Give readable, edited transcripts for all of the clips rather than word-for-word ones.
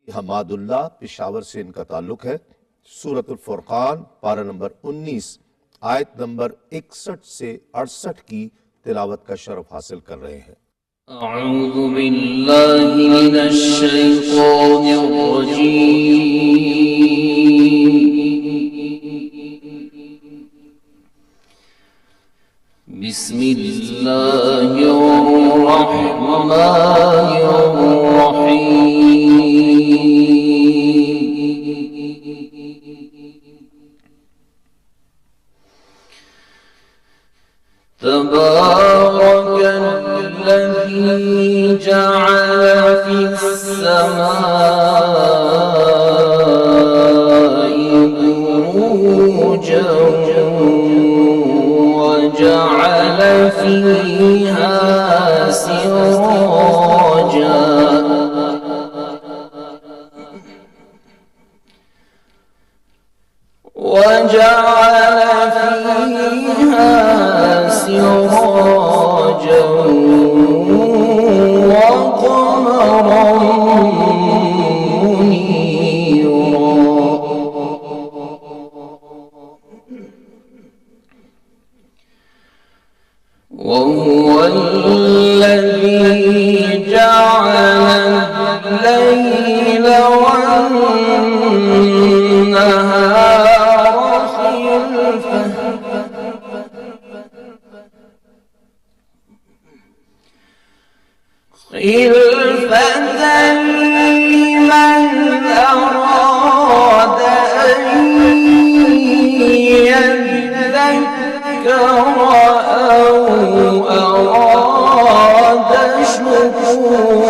हमादुल्ला पेशावर से इनका ताल्लुक है। सूरतुल फुरकान पारा नंबर 19 आयत नंबर 61 से 68 की तिलावत का शरफ हासिल कर रहे हैं। अऊज़ु बिल्लाहि मिनश शैतानिर रजीम। बिस्मिल्लाहिर रहमानिर रहीम। तबारकल्लज़ी जअल फिस्समाइ बुरूजन वजअल फीहा सिराजा سراجا وقمرا منيرا وهو الذي جعل الليل والنهار خلفة لمن أراد أن يذكر أو أراد شكورا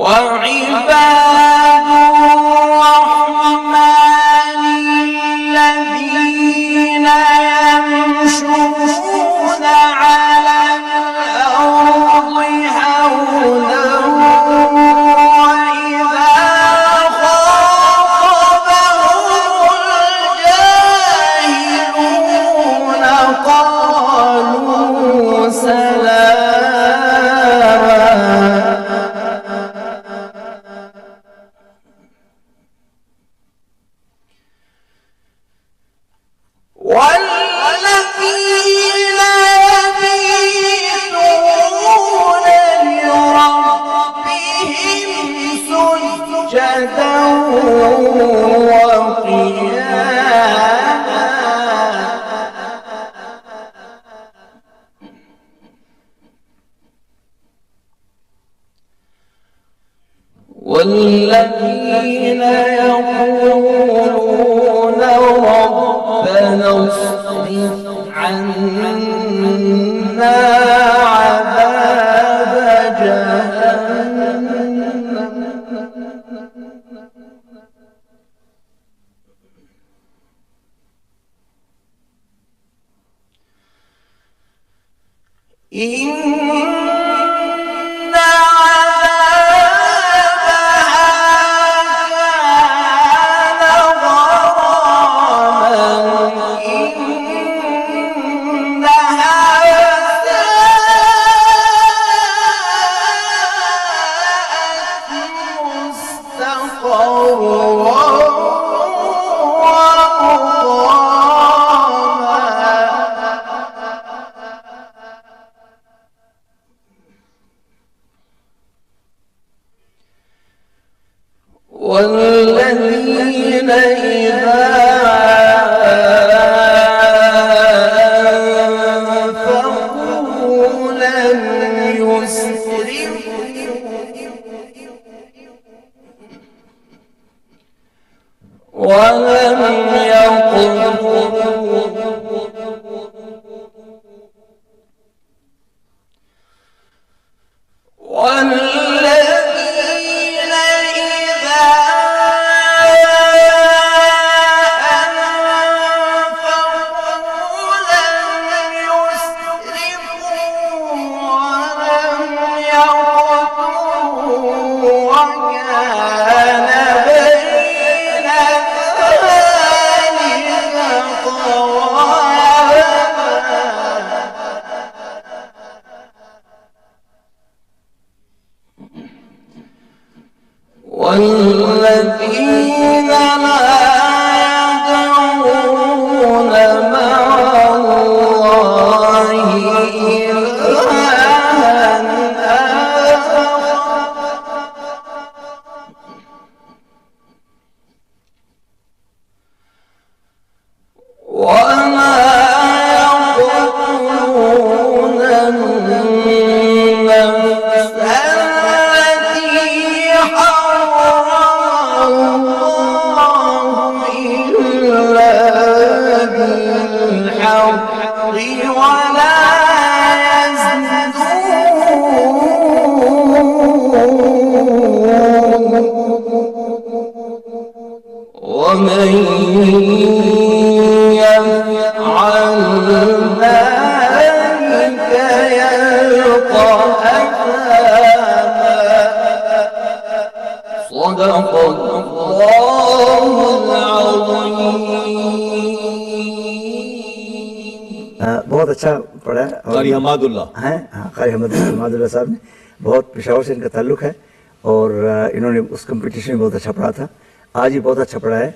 وعباد الرحمن الذين يمشون على الأرض هونا وإذا خاطبهم الجاهلون قالوا سلاما والذين يبيتون لربهم سجدا وقياما والذين يقولون ربنا اصرف عنا عذاب جهنم إن والذين إذا أنفقوا لم يسرفوا ولم يقتروا والذين إذا أنفقوا لم يسرفوا ولم يقتروا وكان بين ذلك والذين لا يدعون مع الله إلها ولا يقتلون النفس التي حرم الله إلا بالحق ولا يزنون ومن يفعل ذلك يلقى أثاما صدق الله العظيم बहुत अच्छा पढ़ा है और कारी हमादुल्लाह हैं। हाँ, कारी हमादुल्लाह साहब ने बहुत पेशावर से इनका ताल्लुक है और इन्होंने उस कंपटीशन में बहुत अच्छा पढ़ा था। आज भी बहुत अच्छा पढ़ा है।